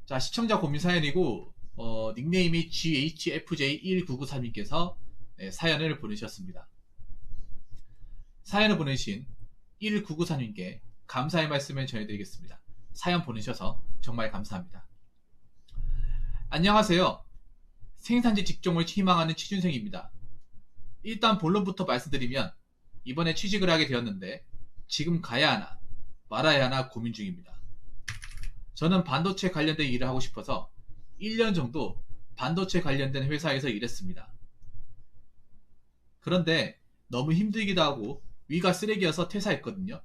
자, 시청자 고민 사연이고, 닉네임이 GHFJ1993님께서 사연을 보내주셨습니다. 사연을 보내신 1993님께 감사의 말씀을 전해드리겠습니다. 사연 보내셔서 정말 감사합니다. 안녕하세요. 생산직 직종을 희망하는 취준생입니다. 일단 본론부터 말씀드리면 이번에 취직을 하게 되었는데 지금 가야 하나 말아야 하나 고민 중입니다. 저는 반도체 관련된 일을 하고 싶어서 1년 정도 반도체 관련된 회사에서 일했습니다. 그런데 너무 힘들기도 하고 위가 쓰레기여서 퇴사했거든요.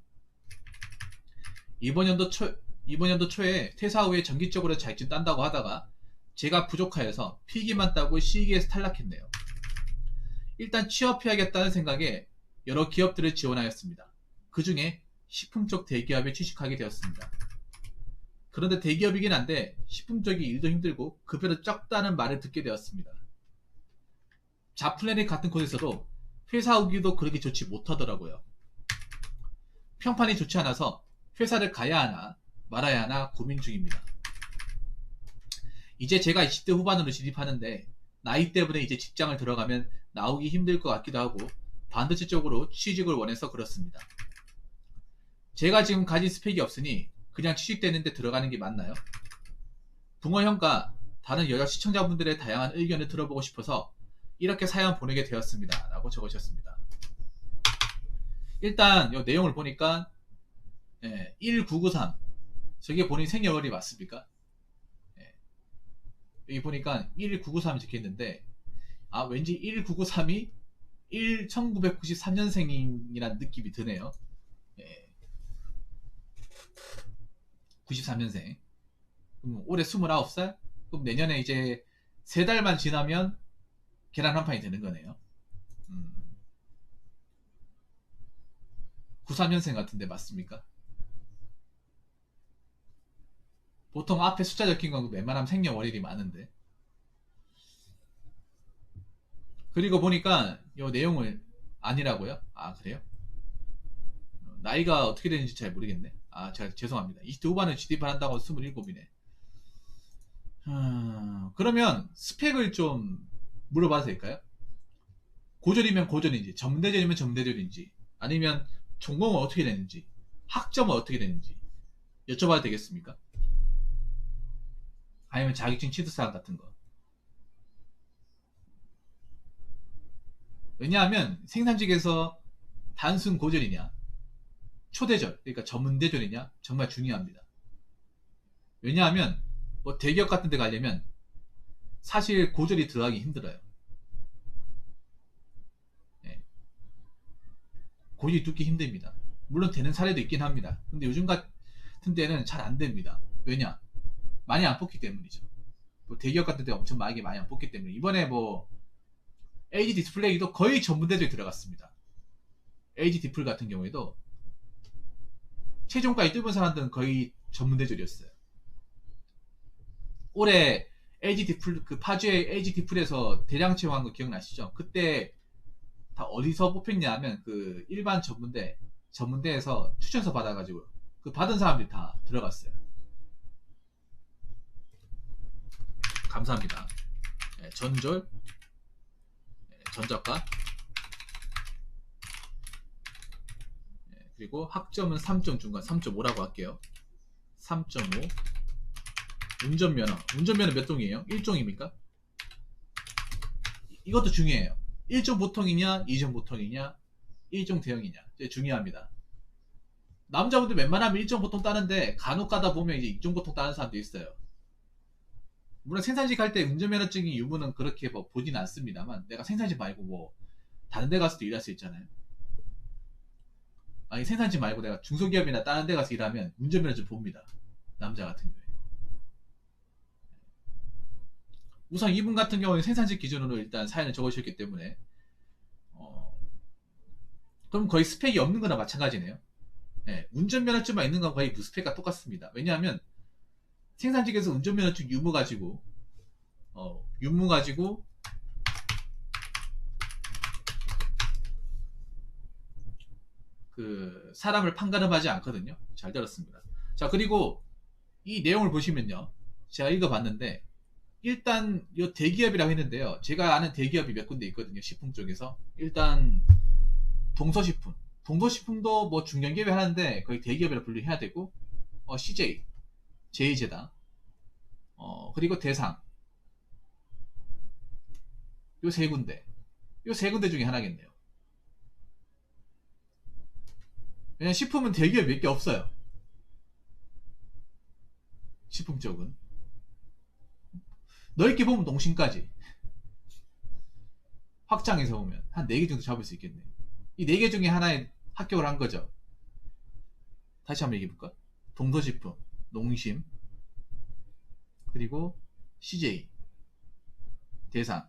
이번 연도 초에 퇴사 후에 정기적으로 자격증 딴다고 하다가 제가 부족하여서 필기만 따고 시기에서 탈락했네요. 일단 취업해야겠다는 생각에 여러 기업들을 지원하였습니다. 그 중에 식품 쪽 대기업에 취직하게 되었습니다. 그런데 대기업이긴 한데 식품 쪽이 일도 힘들고 급여도 적다는 말을 듣게 되었습니다. 자플래닛 같은 곳에서도 회사 후기도 그렇게 좋지 못하더라고요. 평판이 좋지 않아서 회사를 가야 하나 말아야 하나 고민 중입니다. 이제 제가 20대 후반으로 진입하는데 나이 때문에 이제 직장을 들어가면 나오기 힘들 것 같기도 하고 반도체 쪽으로 취직을 원해서 그렇습니다. 제가 지금 가진 스펙이 없으니 그냥 취직되는데 들어가는 게 맞나요? 붕어 형과 다른 여자 시청자분들의 다양한 의견을 들어보고 싶어서 이렇게 사연 보내게 되었습니다. 라고 적으셨습니다. 일단 이 내용을 보니까 1993 저게 본인 생년월일이 맞습니까? 여기 보니까 1993이 적혀있는데 왠지 1993이 1993년생이라는 느낌이 드네요. 93년생. 그럼 올해 29살? 그럼 내년에 이제 3달만 지나면 계란 한 판이 되는 거네요. 93년생 같은데 맞습니까? 보통 앞에 숫자 적힌 건 웬만하면 생년월일이 많은데. 그리고 보니까 이 내용을 아니라고요? 그래요? 나이가 어떻게 되는지 잘 모르겠네. 제가 죄송합니다. 20대 후반에 진입을 한다고 27이네. 그러면 스펙을 좀 물어봐도 될까요? 고졸이면 고졸인지, 전문대졸이면 전문대졸인지, 아니면 전공은 어떻게 되는지, 학점은 어떻게 되는지 여쭤봐도 되겠습니까? 아니면 자격증 취득사항 같은 거. 왜냐하면 생산직에서 단순 고졸이냐, 초대졸, 그러니까 전문대졸이냐 정말 중요합니다. 왜냐하면 뭐 대기업 같은 데 가려면 사실 고졸이 들어가기 힘들어요. 고졸이 뚫기 힘듭니다. 물론 되는 사례도 있긴 합니다. 근데 요즘 같은 때는 잘 안 됩니다. 왜냐? 많이 안 뽑기 때문이죠. 뭐 대기업 같은 데 엄청 많이 안 뽑기 때문에 이번에 뭐 LG 디스플레이도 거의 전문대졸이 들어갔습니다. LG 디플 같은 경우에도 최종까지 뚫은 사람들은 거의 전문대졸이었어요. 올해 LG 디플 그 파주의 LG 디플에서 대량 채용한 거 기억나시죠? 그때 다 어디서 뽑혔냐 하면 그 일반 전문대에서 추천서 받아가지고 그 받은 사람들이 다 들어갔어요. 감사합니다. 전졸, 전저가, 그리고 학점은 3점 중간 3.5라고 할게요. 3.5. 운전면허 몇 종이에요? 1종입니까? 이것도 중요해요. 1종 보통이냐 2종 보통이냐 1종 대형이냐 중요합니다. 남자분들 웬만하면 1종 보통 따는데 간혹 가다 보면 이제 2종 보통 따는 사람도 있어요. 물론 생산직 할 때 운전면허증이 유무는 그렇게 뭐 보진 않습니다만 내가 생산직 말고 뭐 다른 데 가서도 일할 수 있잖아요. 아니 생산직 말고 내가 중소기업이나 다른 데 가서 일하면 운전면허증 봅니다. 남자 같은 경우에. 우선 이분 같은 경우는 생산직 기준으로 일단 사연을 적으셨기 때문에 그럼 거의 스펙이 없는 거나 마찬가지네요. 운전면허증만 있는 건 거의 무스펙과 똑같습니다. 왜냐하면 생산직에서 운전면허증 유무 가지고 그 사람을 판가름하지 않거든요. 잘 들었습니다. 자, 그리고 이 내용을 보시면요. 제가 읽어봤는데 일단 이 대기업이라고 했는데요. 제가 아는 대기업이 몇 군데 있거든요. 식품 쪽에서. 일단 동서식품. 동서식품도 뭐 중견기업이 하는데 거의 대기업이라 분류해야 되고 CJ, 제이제다. 그리고 대상. 요 세 군데. 요 세 군데 중에 하나겠네요. 왜냐면 식품은 대기업 몇 개 없어요. 식품 쪽은. 넓게 보면 농심까지. 확장해서 보면 한 4개 정도 잡을 수 있겠네. 이 4개 중에 하나에 합격을 한 거죠. 다시 한번 얘기해볼까? 동서식품, 농심, 그리고 CJ, 대상.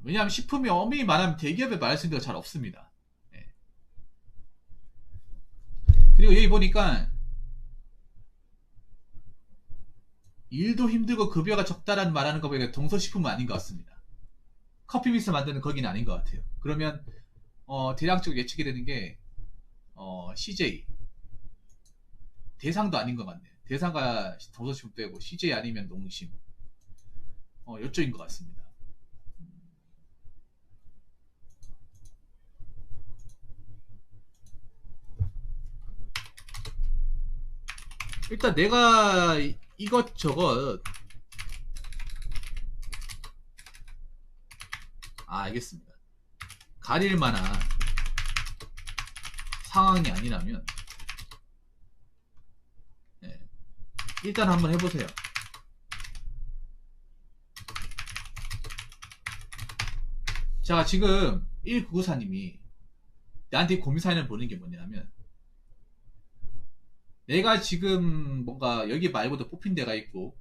왜냐하면 식품이 엄밀히 말하면 대기업에 말할 수 있는 데가 잘 없습니다. 예. 그리고 여기 보니까 일도 힘들고 급여가 적다라는 말하는 거 보니까 동서식품은 아닌 것 같습니다. 커피 믹스 만드는 거기는 아닌 것 같아요. 그러면 대략적으로 예측이 되는 게 CJ, 대상도 아닌 것 같네요. 대상과 동서식품 빼고 CJ 아니면 농심, 이쪽인 것 같습니다. 일단 내가 이것저것 알겠습니다. 가릴 만한 상황이 아니라면 네, 일단 한번 해보세요. 자, 지금 1994님이 나한테 고민 사연을 보낸 게 뭐냐면, 내가 지금 뭔가 여기 말고도 뽑힌 데가 있고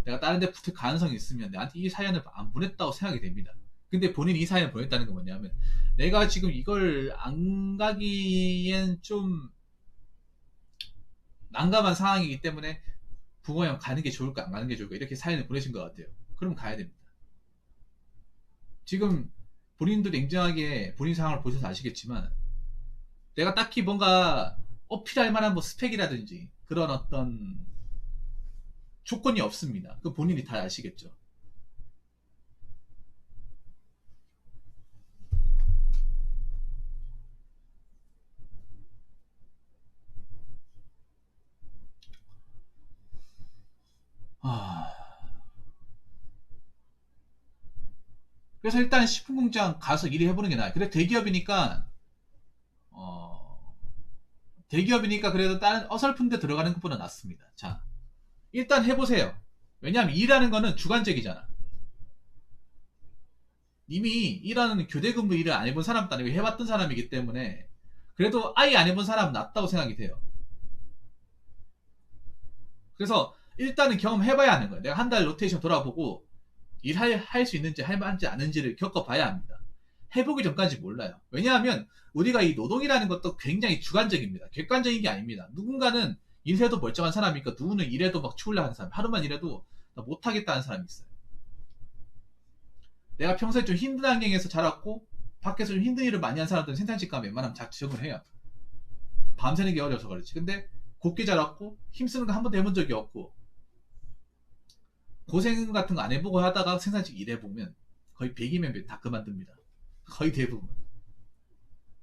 내가 다른 데 붙을 가능성이 있으면 나한테 이 사연을 안 보냈다고 생각이 됩니다. 근데 본인이 이 사연을 보냈다는 건 뭐냐면, 내가 지금 이걸 안 가기엔 좀 난감한 상황이기 때문에 부모님 가는 게 좋을까 안 가는 게 좋을까 이렇게 사연을 보내신 것 같아요. 그럼 가야 됩니다. 지금 본인도 냉정하게 본인 상황을 보셔서 아시겠지만, 내가 딱히 뭔가 어필할 만한 뭐 스펙이라든지 그런 어떤 조건이 없습니다. 그 본인이 다 아시겠죠. 그래서 일단 식품공장 가서 일을 해보는 게 나아요. 그래 대기업이니까 그래도 다른 어설픈 데 들어가는 것보다 낫습니다. 자, 일단 해보세요. 왜냐하면 일하는 거는 주관적이잖아. 이미 일하는 교대 근무 일을 안 해본 사람도 아니고 해봤던 사람이기 때문에 그래도 아예 안 해본 사람은 낫다고 생각이 돼요. 그래서 일단은 경험해봐야 하는 거예요. 내가 한 달 로테이션 돌아보고 할 수 있는지 할 만한지 아는지를 겪어봐야 합니다. 해보기 전까지 몰라요. 왜냐하면 우리가 이 노동이라는 것도 굉장히 주관적입니다. 객관적인 게 아닙니다. 누군가는 일해도 멀쩡한 사람이 있고 누구는 일해도 막 죽으려 하는 사람, 하루만 일해도 못하겠다는 사람이 있어요. 내가 평소에 좀 힘든 환경에서 자랐고 밖에서 좀 힘든 일을 많이 한 사람들은 생산직 가면 웬만하면 적응을 해요. 밤새는 게 어려워서 그렇지. 근데 곱게 자랐고 힘쓰는 거 한 번도 해본 적이 없고 고생 같은 거 안 해보고 하다가 생산직 일해보면 거의 100이면 다 그만둡니다. 거의 대부분.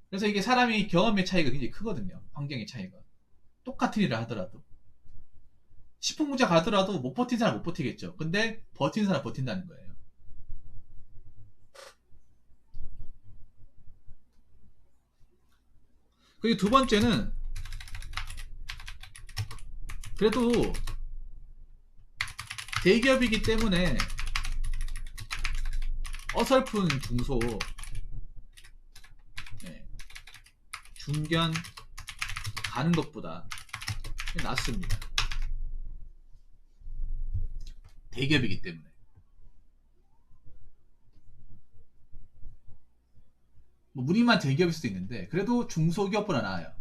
그래서 이게 사람이 경험의 차이가 굉장히 크거든요. 환경의 차이가. 똑같은 일을 하더라도. 식품공장 가더라도 못 버틴 사람 못 버티겠죠. 근데 버틴 사람 버틴다는 거예요. 그리고 두 번째는 그래도 대기업이기 때문에 어설픈 중소, 중견 가는 것보다 낫습니다. 대기업이기 때문에. 뭐 무리만 대기업일 수도 있는데 그래도 중소기업보다 나아요.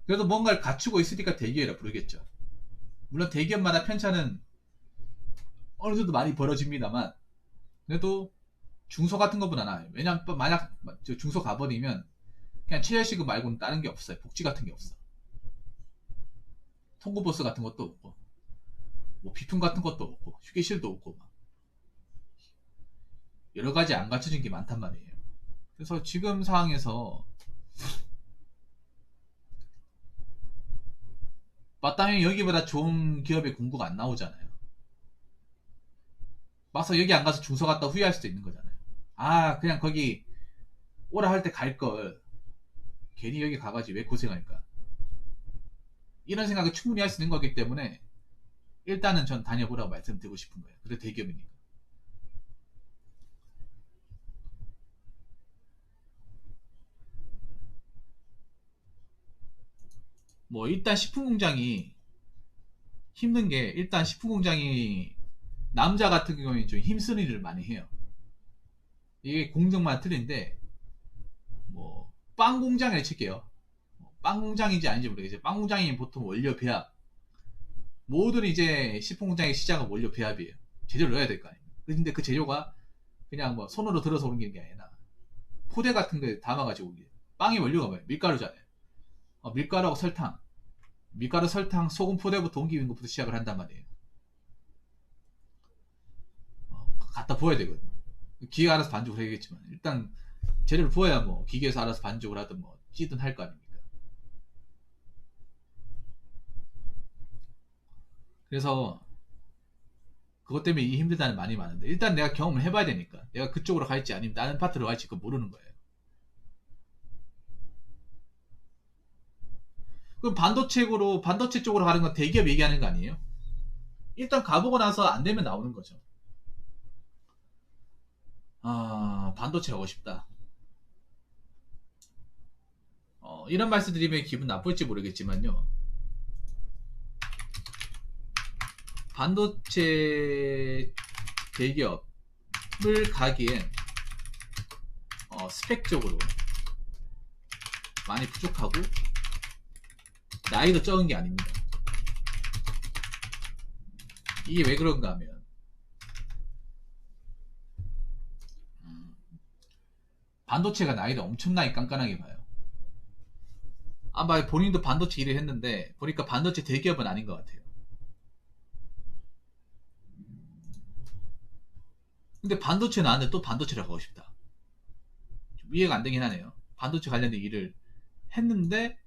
그래도 뭔가를 갖추고 있으니까 대기업이라 부르겠죠. 물론 대기업마다 편차는 어느 정도 많이 벌어집니다만 그래도 중소 같은 것보다 나아요. 왜냐면 만약 중소 가버리면 그냥 최저시급 말고는 다른 게 없어요. 복지 같은 게 없어. 통고버스 같은 것도 없고, 뭐 비품 같은 것도 없고, 휴게실도 없고, 막 여러 가지 안 갖춰진 게 많단 말이에요. 그래서 지금 상황에서 마땅히 여기보다 좋은 기업의 공고가 안 나오잖아요. 막상 여기 안 가서 중소 갔다 후회할 수도 있는 거잖아요. 아, 그냥 거기 오라 할 때 갈 걸. 괜히 여기 가가지고 왜 고생할까? 이런 생각을 충분히 할 수 있는 거기 때문에 일단은 전 다녀보라고 말씀드리고 싶은 거예요. 그래 대기업이니까. 뭐 일단 식품공장이 힘든 게 일단 식품공장이 남자 같은 경우에 좀 힘쓰는 일을 많이 해요. 이게 공정만 틀린데 뭐 빵 공장을 칠게요. 빵 공장인지 아닌지 모르겠어요. 빵 공장이 보통 원료 배합. 모든 이제 식품공장의 시작은 원료 배합이에요. 재료를 넣어야 될 거 아니에요. 근데 그 재료가 그냥 뭐 손으로 들어서 옮기는 게 아니라 포대 같은 거에 담아가지고 옮겨요. 빵의 원료가 뭐예요? 밀가루잖아요. 밀가루하고 설탕. 밀가루, 설탕, 소금 포대부터 옮기는 것부터 시작을 한단 말이에요. 갖다 부어야 되거든요. 기계가 알아서 반죽을 해야겠지만 일단 재료를 부어야 뭐 기계에서 알아서 반죽을 하든 뭐 찌든 할 거 아닙니까? 그래서 그것 때문에 이 힘들다는 말이 많은데 일단 내가 경험을 해봐야 되니까 내가 그쪽으로 갈지 아니면 다른 파트로 갈지 그거 모르는 거예요. 그럼 반도체 쪽으로 가는 건 대기업 얘기하는 거 아니에요? 일단 가보고 나서 안 되면 나오는 거죠. 아, 반도체 가고 싶다. 이런 말씀 드리면 기분 나쁠지 모르겠지만요. 반도체 대기업을 가기엔 스펙적으로 많이 부족하고 나이도 적은 게 아닙니다. 이게 왜 그런가 하면 반도체가 나이를 엄청나게 깐깐하게 봐요. 아마 본인도 반도체 일을 했는데 보니까 반도체 대기업은 아닌 것 같아요. 근데 반도체 나왔는데 또 반도체를 가고 싶다. 좀 이해가 안 되긴 하네요. 반도체 관련된 일을 했는데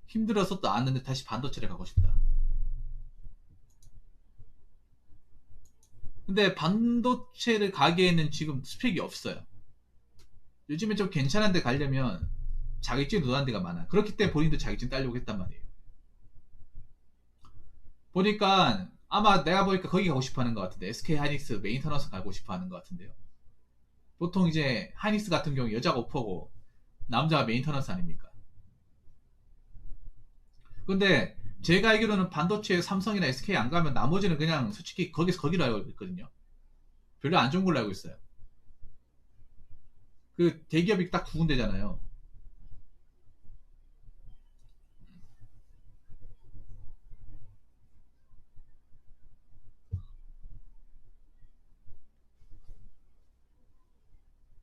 힘들어서 또 왔는데 다시 반도체를 가고 싶다. 근데 반도체를 가기에는 지금 스펙이 없어요. 요즘에 좀 괜찮은 데 가려면 자격증 노란 데가 많아. 그렇기 때문에 본인도 자격증 따려고 했단 말이에요. 보니까 아마 내가 보니까 거기 가고 싶어 하는 것 같은데 SK 하이닉스 메인터너스 가고 싶어 하는 것 같은데요. 보통 이제 하이닉스 같은 경우 여자가 오퍼고 남자가 메인터너스 아닙니까? 근데 제가 알기로는 반도체 삼성이나 SK 안 가면 나머지는 그냥 솔직히 거기서 거기로 알고 있거든요. 별로 안 좋은 걸로 알고 있어요. 그 대기업이 딱 두 군데잖아요.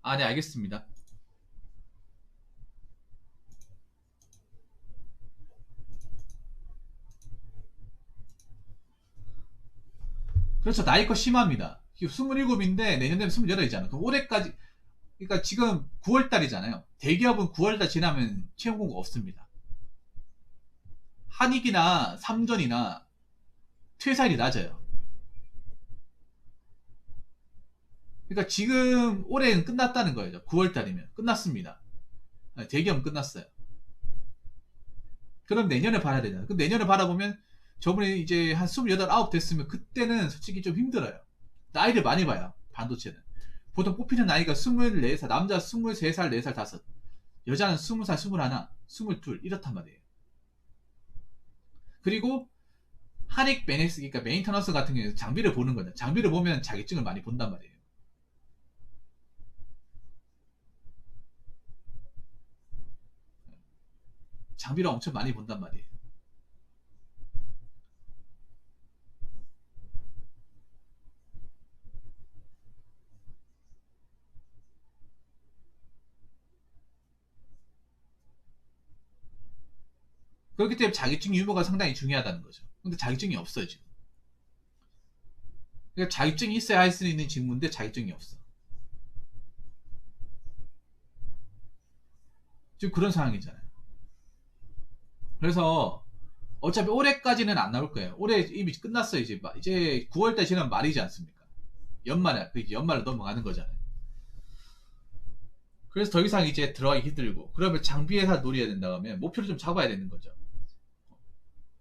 아, 네, 알겠습니다. 그렇죠. 나이 거 심합니다. 27인데 내년 되면 28이잖아. 그럼 올해까지, 그러니까 지금 9월달이잖아요. 대기업은 9월달 지나면 채용 공고 없습니다. 한익이나 삼전이나 퇴사율이 낮아요. 그러니까 지금 올해는 끝났다는 거예요. 9월달이면 끝났습니다. 대기업은 끝났어요. 그럼 내년에 봐야 되잖아요. 그럼 내년에 바라보면 저번에 이제 한 28, 9 됐으면 그때는 솔직히 좀 힘들어요. 나이를 많이 봐요. 반도체는. 보통 뽑히는 나이가 24살, 남자 23살, 4살, 5. 여자는 20살, 21, 22 이렇단 말이에요. 그리고 한익 베넥스, 그러니까 메인터너스 같은 경우에 장비를 보는 거죠. 장비를 보면 자격증을 많이 본단 말이에요. 장비를 엄청 많이 본단 말이에요. 그렇기 때문에 자격증 유무가 상당히 중요하다는 거죠. 근데 자격증이 없어요, 지금. 그러니까 자격증이 있어야 할 수 있는 직무인데 자격증이 없어. 지금 그런 상황이잖아요. 그래서 어차피 올해까지는 안 나올 거예요. 올해 이미 끝났어요. 이제 9월달 지나면 말이지 않습니까? 연말에, 연말로 넘어가는 거잖아요. 그래서 더 이상 이제 들어가기 힘들고, 그러면 장비회사 노려야 된다고 하면 목표를 좀 잡아야 되는 거죠.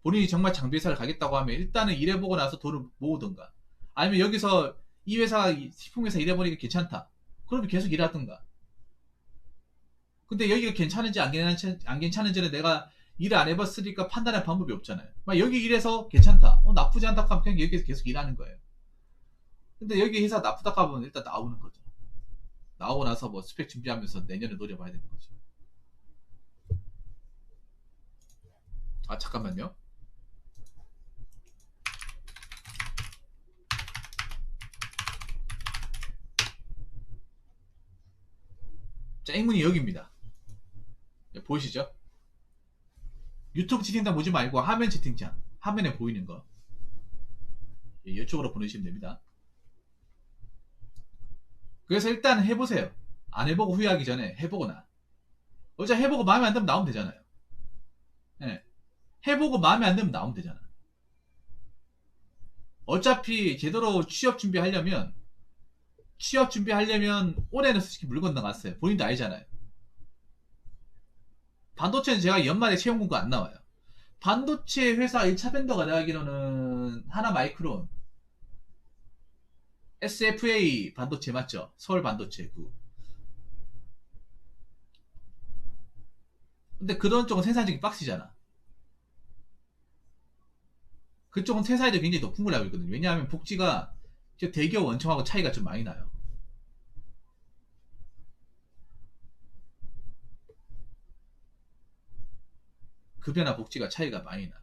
본인이 정말 장비회사를 가겠다고 하면 일단은 일해보고 나서 돈을 모으든가, 아니면 여기서 이 회사, 식품회사 일해보니까 괜찮다. 그러면 계속 일하든가. 근데 여기가 괜찮은지 안 괜찮은지는 내가 일을 안 해봤으니까 판단할 방법이 없잖아요. 막 여기 일해서 괜찮다. 나쁘지 않다 하면 그냥 여기서 계속 일하는 거예요. 근데 여기 회사 나쁘다 하면 일단 나오는 거죠. 나오고 나서 뭐 스펙 준비하면서 내년에 노려봐야 되는 거죠. 아, 잠깐만요. 자, 앵문이 여기입니다. 보이시죠? 유튜브 채팅창 보지 말고 화면 채팅창, 화면에 보이는 거 이쪽으로 보내시면 됩니다. 그래서 일단 해보세요. 안 해보고 후회하기 전에 해보거나, 어차피 해보고 마음에 안 들면 나오면 되잖아요. 네. 해보고 마음에 안 들면 나오면 되잖아. 어차피 제대로 취업 준비하려면 올해는 솔직히 물 건너갔어요. 본인도 알잖아요. 반도체는 제가 연말에 채용 공고 안 나와요. 반도체 회사 1차 벤더가 내가 알기로는 하나 마이크론, SFA 반도체 맞죠? 서울 반도체 그. 근데 그런 쪽은 생산적인 박스잖아. 그쪽은 퇴사율이 굉장히 높은 걸로 알고 있거든요. 왜냐하면 복지가 대기업 원청하고 차이가 좀 많이 나요. 급여나 복지가 차이가 많이 나.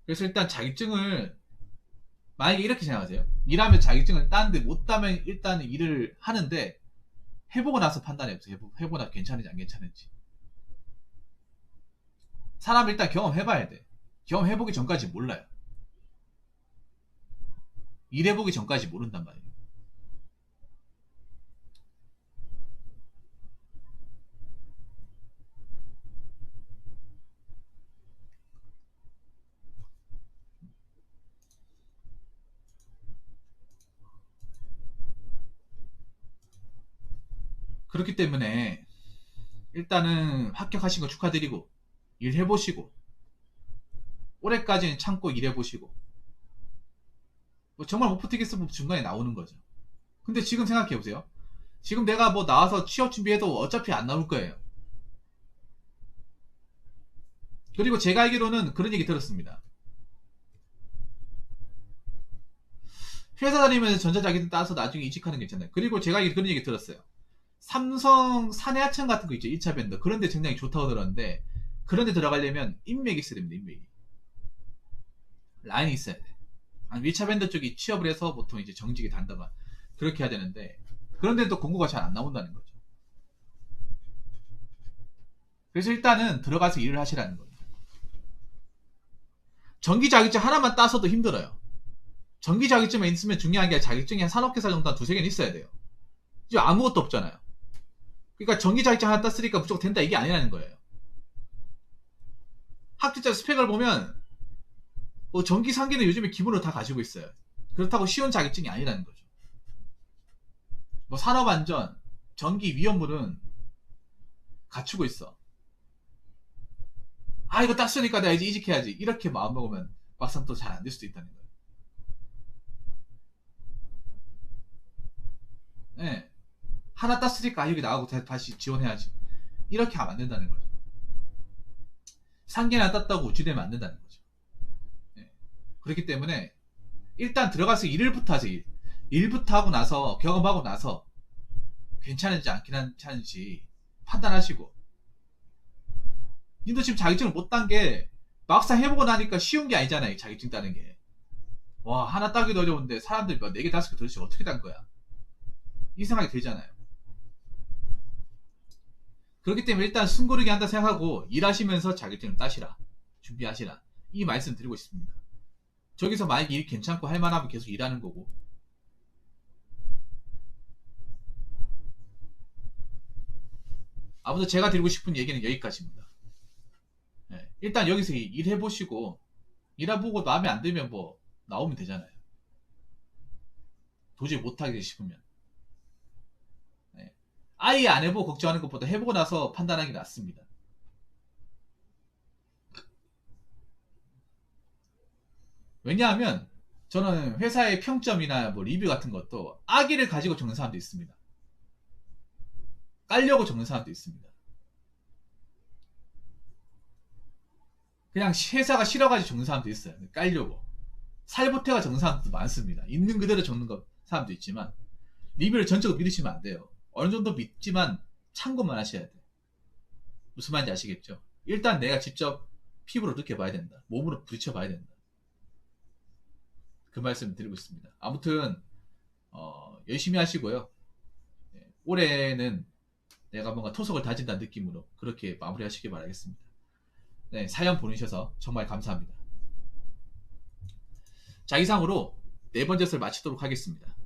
그래서 일단 자격증을, 만약에 이렇게 생각하세요. 일하면 자격증을 따는데 못 따면 일단은 일을 하는데 해보고 나서 판단해보세요. 해보고 나서 괜찮은지 안 괜찮은지. 사람 일단 경험해봐야 돼. 경험해보기 전까지 몰라요. 일해보기 전까지 모른단 말이에요. 그렇기 때문에 일단은 합격하신 거 축하드리고 일해보시고 올해까지는 참고 일해보시고, 뭐 정말 못 버티겠으면 중간에 나오는 거죠. 근데 지금 생각해보세요. 지금 내가 뭐 나와서 취업 준비해도 어차피 안 나올 거예요. 그리고 제가 알기로는 그런 얘기 들었습니다. 회사 다니면서 전자자격증 따서 나중에 이직하는 게 괜찮아요. 그리고 제가 그런 얘기 들었어요. 삼성 사내하청 같은 거 있죠. 2차 밴드. 그런데 굉장히 좋다고 들었는데, 그런데 들어가려면 인맥이 있어야 됩니다. 인맥이. 라인이 있어야 돼. 아니, 2차 밴드 쪽이 취업을 해서 보통 이제 정직이 단다가 그렇게 해야 되는데, 그런데도 공고가 잘 안 나온다는 거죠. 그래서 일단은 들어가서 일을 하시라는 거예요. 전기 자격증 하나만 따서도 힘들어요. 전기 자격증만 있으면 중요한 게 자격증이 한 산업회사 정도 한 두세 개는 있어야 돼요. 지금 아무것도 없잖아요. 그러니까 전기 자격증 하나 땄으니까 무조건 된다 이게 아니라는 거예요. 학교자 스펙을 보면 뭐 전기 상기는 요즘에 기본으로 다 가지고 있어요. 그렇다고 쉬운 자격증이 아니라는 거죠. 뭐 산업안전, 전기 위험물은 갖추고 있어. 아, 이거 땄으니까 내가 이제 이직해야지. 이렇게 마음먹으면 막상 또 잘 안 될 수도 있다는 거예요. 네. 하나 땄으니까 여기 나가고 다시 지원해야지. 이렇게 하면 안 된다는 거죠. 상계나 땄다고 우쭐대면 안 된다는 거죠. 네. 그렇기 때문에 일단 들어가서 일부터 하세요. 일부터 하고 나서 경험하고 나서 괜찮은지 안 괜찮은지 판단하시고. 님도 지금 자격증을 못 딴 게 막상 해보고 나니까 쉬운 게 아니잖아요. 자격증 따는 게. 와, 하나 따기도 어려운데 사람들이 막 4개 5개 도대체 어떻게 딴 거야? 이 생각이 들잖아요. 그렇기 때문에 일단 숨고르기 한다 생각하고 일하시면서 자격증을 따시라. 준비하시라. 이 말씀 드리고 싶습니다. 저기서 만약에 일이 괜찮고 할만하면 계속 일하는 거고. 아무튼 제가 드리고 싶은 얘기는 여기까지입니다. 네, 일단 여기서 일해보시고 일해보고 마음에 안 들면 뭐 나오면 되잖아요. 도저히 못하게 싶으면. 네. 아예 안 해보고 걱정하는 것보다 해보고 나서 판단하는 게 낫습니다. 왜냐하면 저는 회사의 평점이나 뭐 리뷰 같은 것도 악의를 가지고 적는 사람도 있습니다. 깔려고 적는 사람도 있습니다. 그냥 회사가 싫어가지고 적는 사람도 있어요. 깔려고. 살보태가 적는 사람도 많습니다. 있는 그대로 적는 사람도 있지만 리뷰를 전적으로 믿으시면 안 돼요. 어느 정도 믿지만 참고만 하셔야 돼요. 무슨 말인지 아시겠죠? 일단 내가 직접 피부로 느껴봐야 된다. 몸으로 부딪혀봐야 된다. 그 말씀 드리고 있습니다. 아무튼 열심히 하시고요. 올해는 내가 뭔가 토속을 다진다는 느낌으로 그렇게 마무리하시길 바라겠습니다. 네, 사연 보내주셔서 정말 감사합니다. 자, 이상으로 네 번째 설 마치도록 하겠습니다.